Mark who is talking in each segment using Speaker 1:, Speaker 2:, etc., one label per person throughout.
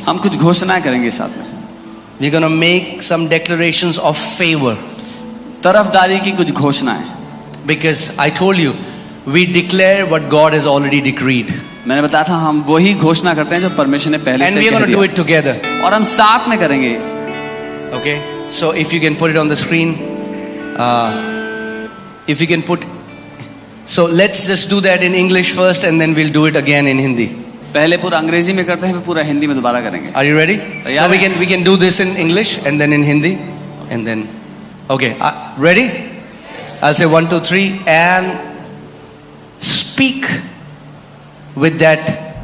Speaker 1: हम कुछ घोषणा करेंगे साथ में.
Speaker 2: We're going to make some declarations of favor.
Speaker 1: तरफदारी की कुछ घोषणाएं.
Speaker 2: Because I told you, we declare what God has already decreed.
Speaker 1: मैंने बताया था हम वही घोषणा करते हैं जो परमेश्वर ने पहले
Speaker 2: And
Speaker 1: से
Speaker 2: we are
Speaker 1: कह
Speaker 2: going to
Speaker 1: दिया.
Speaker 2: do it together.
Speaker 1: और हम साथ में करेंगे.
Speaker 2: Okay? So if you can put it on the screen. If you can put. So let's just do that in English first and then we'll do it again in Hindi.
Speaker 1: पहले पूरा अंग्रेजी में करते हैं फिर पूरा हिंदी में दोबारा करेंगे.
Speaker 2: Are you ready?
Speaker 1: Yeah.
Speaker 2: So we can do this in English and then in Hindi and then. Okay, ready? I'll say 1, 2, 3 and speak with that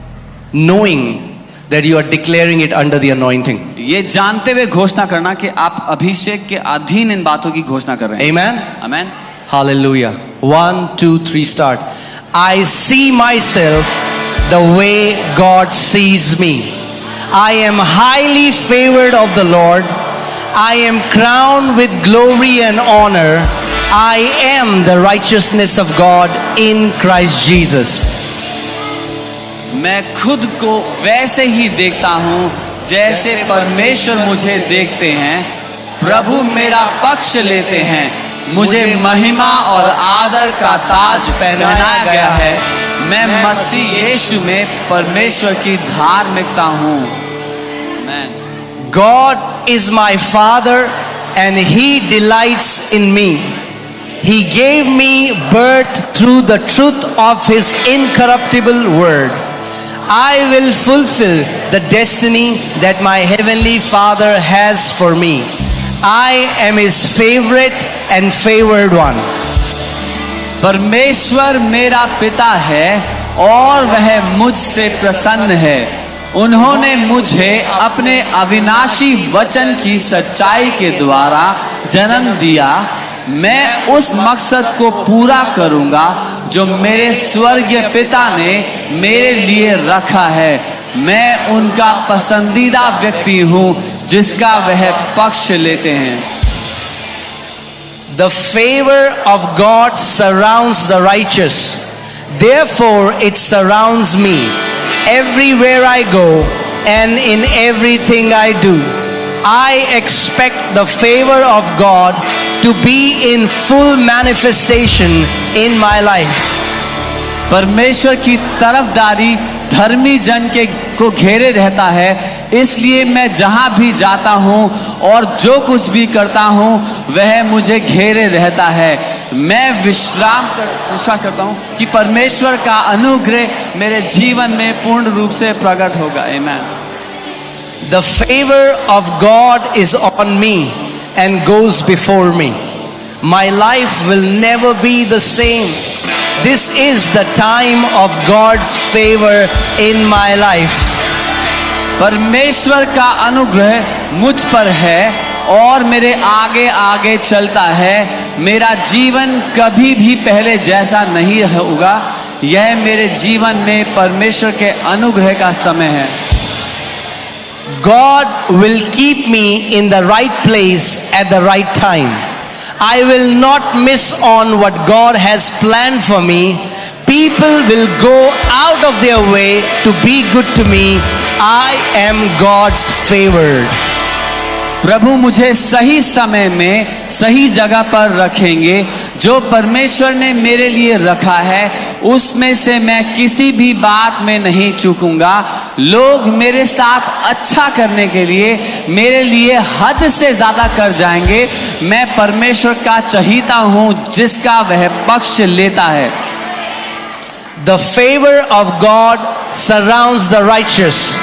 Speaker 2: knowing that you are declaring it under the anointing.
Speaker 1: ये जानते हुए घोषणा करना कि आप अभिषेक के अधीन इन बातों की घोषणा कर रहे हैं.
Speaker 2: Amen?
Speaker 1: Amen.
Speaker 2: Hallelujah. 1, 2, 3 start. I see myself the way God sees me. I am highly favored of the Lord. I am crowned with glory and honor. I am the righteousness of God in Christ Jesus.
Speaker 1: मैं खुद को वैसे ही देखता हूँ जैसे परमेश्वर मुझे देखते हैं. प्रभु मेरा पक्ष लेते हैं. मुझे महिमा और आदर का ताज पहनाया गया है. मैं मसीह यीशु में परमेश्वर की धार्मिकता हूँ. Amen.
Speaker 2: God is my Father and He delights in me. He gave me birth through the truth of His incorruptible word. I will fulfill the destiny that my heavenly Father has for me. I am His favorite and favored one.
Speaker 1: परमेश्वर मेरा पिता है और वह मुझसे प्रसन्न है. उन्होंने मुझे अपने अविनाशी वचन की सच्चाई के द्वारा जन्म दिया. मैं उस मकसद को पूरा करूंगा जो मेरे स्वर्गीय पिता ने मेरे लिए रखा है. मैं उनका पसंदीदा व्यक्ति हूं जिसका वह पक्ष लेते हैं.
Speaker 2: The favor of God surrounds the righteous. Therefore it surrounds me everywhere I go and in everything I do. I expect the favor of God to be in full manifestation in my life.
Speaker 1: परमेश्वर की तरफदारी धर्मी जन को घेरे रहता है. इसलिए मैं जहां भी जाता हूं और जो कुछ भी करता हूं वह मुझे घेरे रहता है. मैं विश्वास करता हूं कि परमेश्वर का अनुग्रह मेरे जीवन में पूर्ण रूप से प्रकट होगा. Amen.
Speaker 2: The favor of God is on me and goes before me. My life will never be the same. This is the time of God's favor in my life.
Speaker 1: परमेश्वर का अनुग्रह मुझ पर है और मेरे आगे आगे चलता है. मेरा जीवन कभी भी पहले जैसा नहीं होगा. यह मेरे जीवन में परमेश्वर के अनुग्रह का समय है.
Speaker 2: God will keep me in the right place at the right time. I will not miss on what God has planned for me. People will go out of their way to be good to me. I am God's favored.
Speaker 1: प्रभु मुझे सही समय में सही जगह पर रखेंगे. जो परमेश्वर ने मेरे लिए रखा है उसमें से मैं किसी भी बात में नहीं चूकूंगा. लोग मेरे साथ अच्छा करने के लिए मेरे लिए हद से ज्यादा कर जाएंगे. मैं परमेश्वर का चहीता हूं जिसका वह पक्ष लेता है.
Speaker 2: The favor of God surrounds the righteous.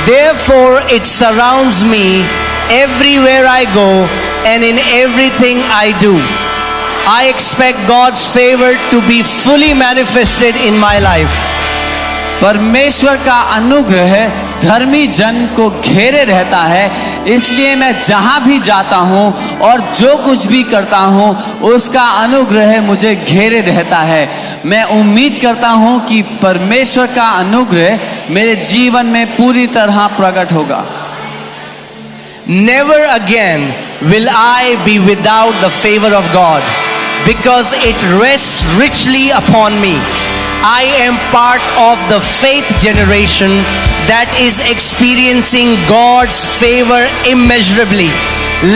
Speaker 2: Therefore it surrounds me everywhere I go and in everything I do. I expect God's favor to be fully manifested in my life.
Speaker 1: परमेश्वर का अनुग्रह धर्मी जन को घेरे रहता है. इसलिए मैं जहां भी जाता हूं और जो कुछ भी करता हूं उसका अनुग्रह मुझे घेरे रहता है. मैं उम्मीद करता हूं कि परमेश्वर का अनुग्रह मेरे जीवन में पूरी तरह प्रकट होगा.
Speaker 2: Never again will I be without the favor of God, because it rests richly upon me. I am part of the faith generation that is experiencing God's favor immeasurably,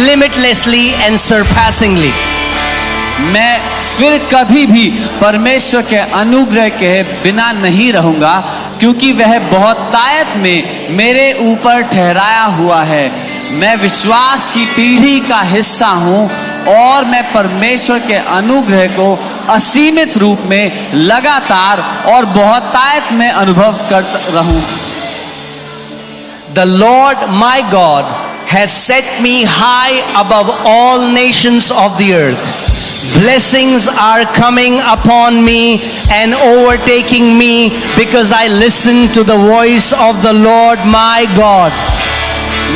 Speaker 2: limitlessly and surpassingly.
Speaker 1: मैं फिर कभी भी परमेश्वर के अनुग्रह के बिना नहीं रहूंगा, क्योंकि वह बहुतायत में मेरे ऊपर ठहराया हुआ है। मैं विश्वास की पीढ़ी का हिस्सा हूं और मैं परमेश्वर के अनुग्रह को असीमित रूप में लगातार और बहुतायत में अनुभव करता रहूं।
Speaker 2: The Lord my God has set me high above all nations of the earth. Blessings are coming upon me and overtaking me because I listen to the voice of the Lord my God.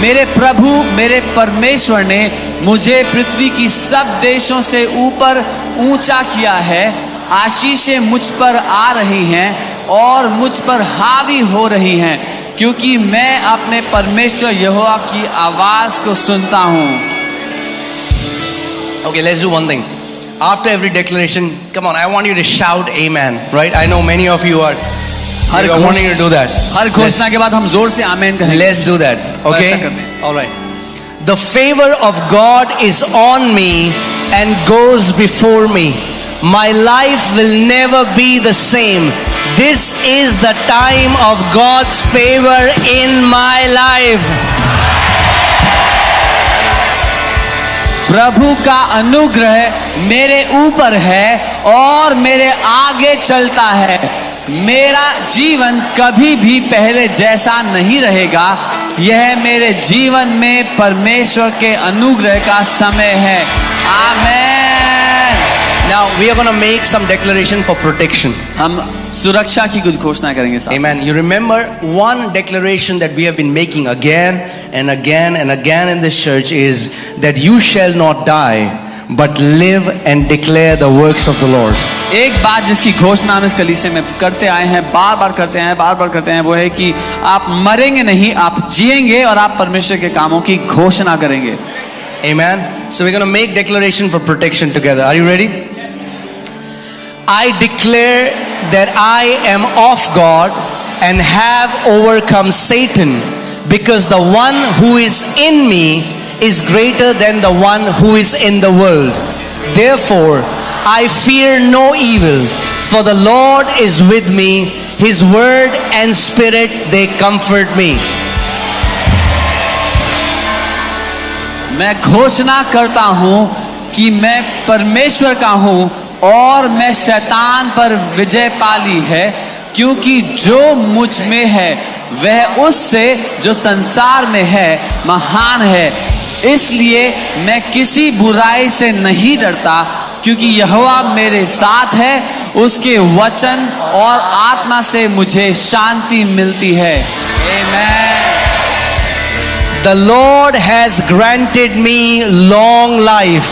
Speaker 1: मेरे प्रभु मेरे परमेश्वर ने मुझे पृथ्वी की सब देशों से ऊपर ऊंचा किया है। आशीषें मुझ पर आ रही हैं और मुझ पर हावी हो रही हैं, क्योंकि मैं अपने परमेश्वर यहोवा की आवाज को सुनता हूं।
Speaker 2: Okay, let's do one thing. After every declaration, come on, I want you to shout amen, right? I know many of you are wanting to do that.
Speaker 1: हर घोषणा के बाद हम जोर से आमेन कहेंगे।
Speaker 2: Let's do that,
Speaker 1: ऐसा
Speaker 2: okay?
Speaker 1: करते हैं।
Speaker 2: All right. The favor of God is on me and goes before me. My life will never be the same. This is the time of God's favor in my life.
Speaker 1: प्रभु का अनुग्रह मेरे ऊपर है और मेरे आगे चलता है। मेरा जीवन कभी भी पहले जैसा नहीं रहेगा। यह मेरे जीवन में परमेश्वर के अनुग्रह का समय है। आमेन।
Speaker 2: Now we are going to make some declaration for protection.
Speaker 1: हम सुरक्षा की कुछ घोषणा करेंगे साहब।
Speaker 2: Amen. You remember one declaration that we have been making again and again and again in this church is that you shall not die but live and declare the works of the Lord.
Speaker 1: एक बात जिसकी घोषणा हम इस कलीसिया में करते आए हैं, बार बार करते हैं, वो है कि आप मरेंगे नहीं, आप जिएंगे और आप परमेश्वर के कामों की घोषणा करेंगे।
Speaker 2: Amen. So we're going to make declaration for protection together. Are you ready? I declare that I am of God and have overcome Satan, because the one who is in me is greater than the one who is in the world. Therefore, I fear no evil, for the Lord is with me. His word and spirit, they comfort me.
Speaker 1: मैं घोषणा करता हूं कि मैं परमेश्वर का हूं और मैं शैतान पर विजय पाली है, क्योंकि जो मुझ में है वह उससे जो संसार में है महान है। इसलिए मैं किसी बुराई से नहीं डरता, क्योंकि यहोवा मेरे साथ है। उसके वचन और आत्मा से मुझे शांति मिलती है। आमीन।
Speaker 2: The Lord has granted me long life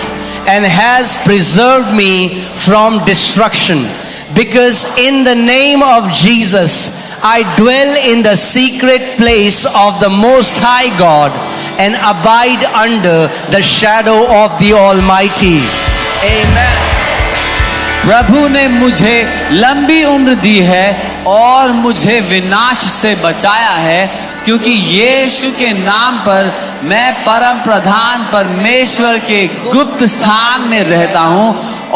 Speaker 2: and has preserved me from destruction, because in the name of Jesus I dwell in the secret place of the Most High God and abide under the shadow of the Almighty. Amen.
Speaker 1: प्रभु ने मुझे लंबी उम्र दी है और मुझे विनाश से बचाया है, क्योंकि यीशु के नाम पर मैं परम प्रधान परमेश्वर के गुप्त स्थान में रहता हूँ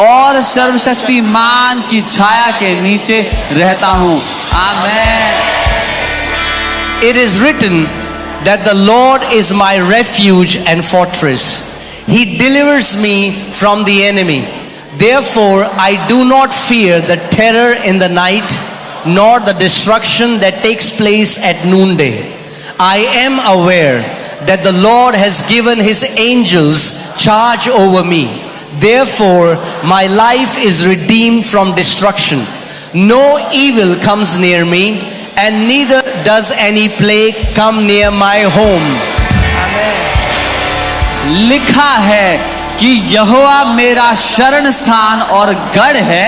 Speaker 1: और सर्वशक्तिमान की छाया के नीचे रहता हूँ। आमीन।
Speaker 2: It is written that the Lord is my refuge and fortress. He delivers me from the enemy. Therefore, I do not fear the terror in the night, nor the destruction that takes place at noonday. I am aware that the Lord has given his angels charge over me. Therefore, my life is redeemed from destruction. No evil comes near me, and neither does any plague come near my home. Amen.
Speaker 1: लिखा है कि यहोवा मेरा शरण स्थान और गढ़ है,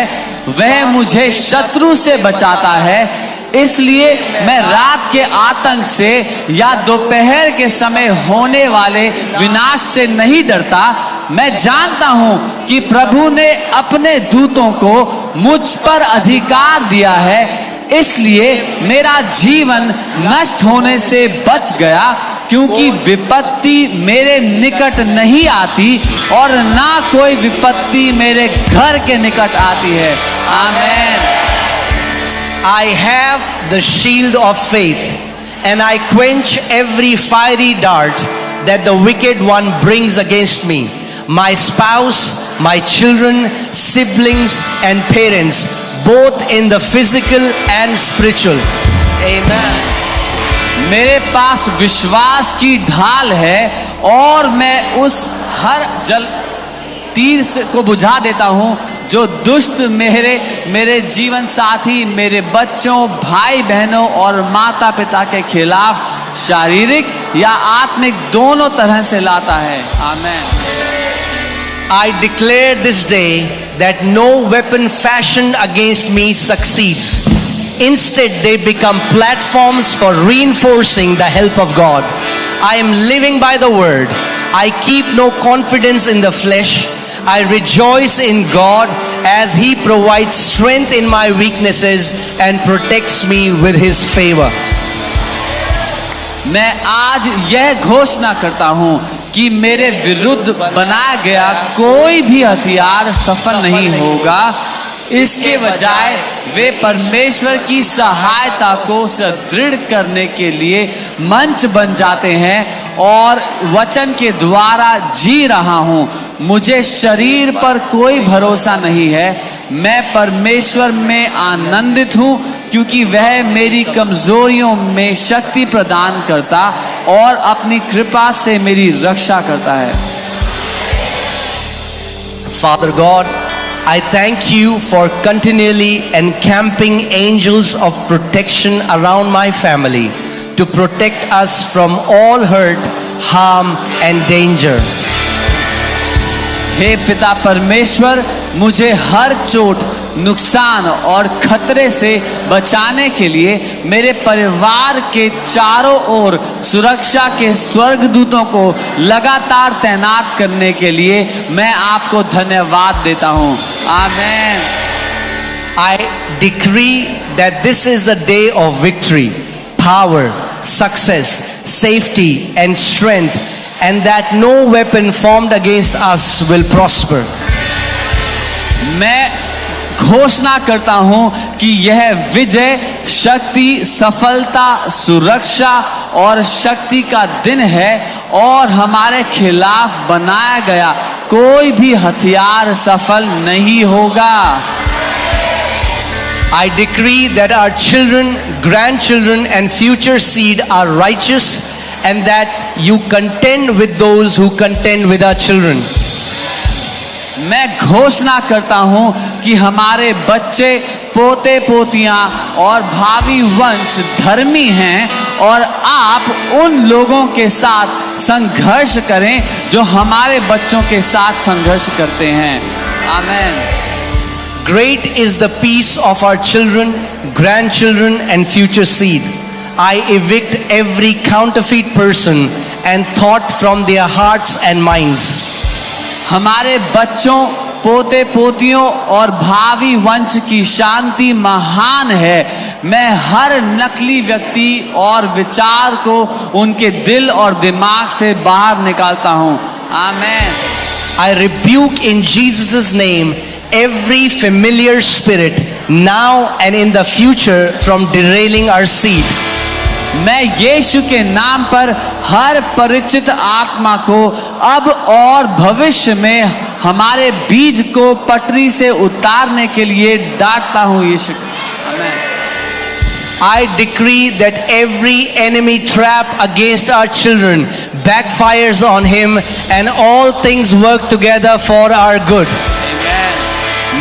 Speaker 1: वह मुझे शत्रु से बचाता है। इसलिए मैं रात के आतंक से या दोपहर के समय होने वाले विनाश से नहीं डरता। मैं जानता हूं कि प्रभु ने अपने दूतों को मुझ पर अधिकार दिया है। इसलिए मेरा जीवन नष्ट होने से बच गया, क्योंकि विपत्ति मेरे निकट नहीं आती और ना कोई विपत्ति मेरे घर के निकट आती है। आमेन।
Speaker 2: I have the shield of faith, and I quench every fiery dart that the wicked one brings against me, my spouse, my children, siblings, and parents, both in the physical and spiritual. Amen.
Speaker 1: मेरे पास विश्वास की ढाल है और मैं उस हर जल तीर को बुझा देता हूं जो दुष्ट मेरे जीवन साथी, मेरे बच्चों, भाई बहनों और माता पिता के खिलाफ शारीरिक या आत्मिक दोनों तरह से लाता है। आमेन।
Speaker 2: I declare this day that no weapon fashioned against me succeeds. Instead, they become platforms for reinforcing the help of God. I am living by the word. I keep no confidence in the flesh. I rejoice in God as He provides strength in my weaknesses and protects me with His favor.
Speaker 1: मैं आज यह घोषणा करता हूं कि मेरे विरुद्ध बनाया गया कोई भी हथियार सफल नहीं होगा। इसके बजाय वे परमेश्वर की सहायता को सुदृढ़ करने के लिए मंच बन जाते हैं और वचन के द्वारा जी रहा हूं। मुझे शरीर पर कोई भरोसा नहीं है। मैं परमेश्वर में आनंदित हूं, क्योंकि वह मेरी कमजोरियों में शक्ति प्रदान करता और अपनी कृपा से मेरी रक्षा करता है।
Speaker 2: Father God, I thank you for continually encamping angels of protection around my family to protect us from all hurt, harm and danger.
Speaker 1: हे पिता परमेश्वर, मुझे हर चोट, नुकसान और खतरे से बचाने के लिए मेरे परिवार के चारों ओर सुरक्षा के स्वर्गदूतों को लगातार तैनात करने के लिए मैं आपको धन्यवाद देता हूं। आमेन।
Speaker 2: I decree that this is a day of victory, power, success, safety and strength, and that no weapon formed against us will prosper.
Speaker 1: मैं घोषणा करता हूं कि यह विजय, शक्ति, सफलता, सुरक्षा और शक्ति का दिन है और हमारे खिलाफ बनाया गया कोई भी हथियार सफल नहीं होगा।
Speaker 2: I decree that our children, grandchildren and future seed are righteous, and that you contend with those who contend with our children.
Speaker 1: मैं घोषणा करता हूं कि हमारे बच्चे, पोते पोतियां और भावी वंश धर्मी हैं और आप उन लोगों के साथ संघर्ष करें जो हमारे बच्चों के साथ संघर्ष करते हैं। आमेन।
Speaker 2: Great is the peace of our children, grandchildren and future seed. I evict every counterfeit person and thought from their hearts and minds.
Speaker 1: हमारे बच्चों, पोते पोतियों और भावी वंश की शांति महान है। मैं हर नकली व्यक्ति और विचार को उनके दिल और दिमाग से बाहर निकालता हूं। आमेन।
Speaker 2: I rebuke in Jesus' name every familiar spirit now and in the future from derailing our seed.
Speaker 1: मैं यीशु के नाम पर हर परिचित आत्मा को अब और भविष्य में हमारे बीज को पटरी से उतारने के लिए डांटता हूं। यीशु। आमेन।
Speaker 2: I decree that every enemy trap against our children backfires on him and all things work together for our good.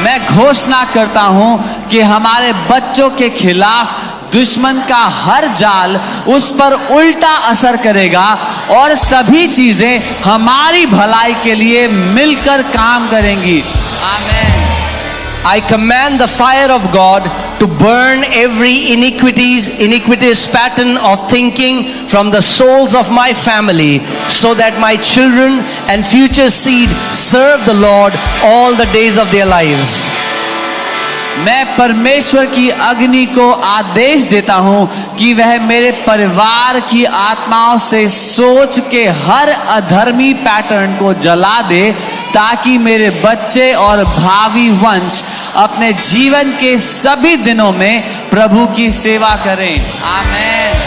Speaker 1: मैं घोषणा करता हूं कि हमारे बच्चों के खिलाफ दुश्मन का हर जाल उस पर उल्टा असर करेगा और सभी चीजें हमारी भलाई के लिए मिलकर काम करेंगी। आमेन।
Speaker 2: I command the fire of God to burn every iniquitous pattern of thinking from the souls of my family, so that my children and future seed serve the Lord all the days of their lives.
Speaker 1: मैं परमेश्वर की अग्नि को आदेश देता हूं कि वह मेरे परिवार की आत्माओं से सोच के हर अधर्मी पैटर्न को जला दे, ताकि मेरे बच्चे और भावी वंश अपने जीवन के सभी दिनों में प्रभु की सेवा करें। आमेन।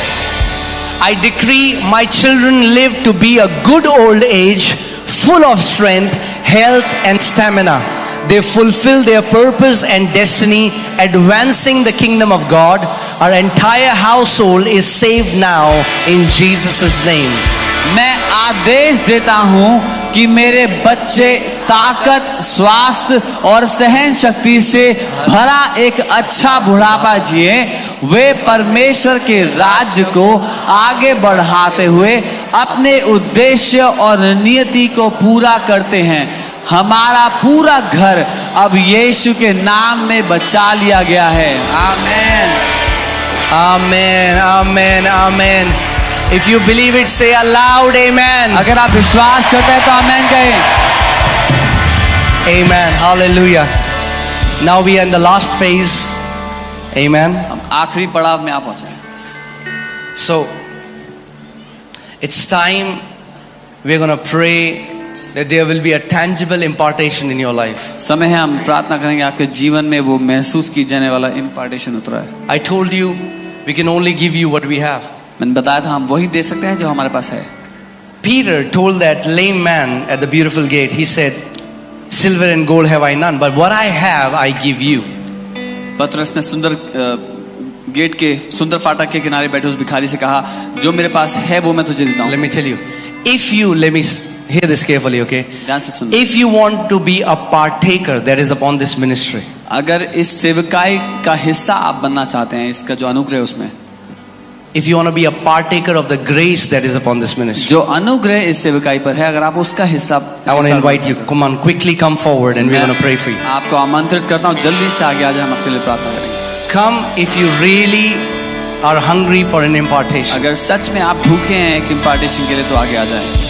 Speaker 2: I decree my children live to be a good old age, full of strength, health and stamina. They fulfill their purpose and destiny, advancing the kingdom of God. Our entire household is saved now in Jesus' name.
Speaker 1: मैं आदेश देता हूं कि मेरे बच्चे ताकत, स्वास्थ्य और सहन शक्ति से भरा एक अच्छा बुढ़ापा जिए। वे परमेश्वर के राज्य को आगे बढ़ाते हुए अपने उद्देश्य और नियति को पूरा करते हैं। हमारा पूरा घर अब यीशु के नाम में बचा लिया गया है। आमेन।
Speaker 2: Amen, amen, amen. If you believe it, say aloud, amen.
Speaker 1: अगर आप विश्वास करते हैं तो आमेन कहें।
Speaker 2: Amen, hallelujah. Now we are in the last phase. Amen.
Speaker 1: हम आखिरी पड़ाव में आ पहुंचे हैं।
Speaker 2: So, it's time we're going to pray that there will be a tangible impartation in your life.
Speaker 1: समय है हम प्रार्थना करेंगे आपके जीवन में वो महसूस की जाने वाला इम्पार्टेशन उतरा है।
Speaker 2: I told you we can only give you what we have.
Speaker 1: मैंने बताया था हम वही दे सकते हैं जो हमारे पास है।
Speaker 2: Peter told that lame man at the beautiful gate, he said, silver and gold have I none, but what I have I give you.
Speaker 1: पतरस ने सुंदर गेट के सुंदर फाटक के किनारे बैठे उस भिखारी से कहा, जो मेरे पास है वो मैं तुझे देता हूँ।
Speaker 2: Let me tell you, if you, let me hear this carefully, okay?
Speaker 1: ध्यान से सुन।
Speaker 2: If you want to be a partaker that is upon this ministry,
Speaker 1: अगर इस सेवकाई का हिस्सा आप बनना चाहते हैं, इसका जो अनुग्रह है उसमें,
Speaker 2: if you want to be a partaker of the grace that is upon this ministry,
Speaker 1: जो अनुग्रह इस सेवकाई पर है, अगर आप उसका हिस्सा
Speaker 2: I want to invite you, come on, quickly come forward and we're going to pray for you.
Speaker 1: आपको आमंत्रित करता हूँ, जल्दी से आगे आ जाए, हम आपके लिए प्रार्थना करेंगे।
Speaker 2: Come if you really are hungry for an impartation.
Speaker 1: अगर सच में आप भूखे हैं एक इम्पार्टेशन के लिए तो आगे आ जाए।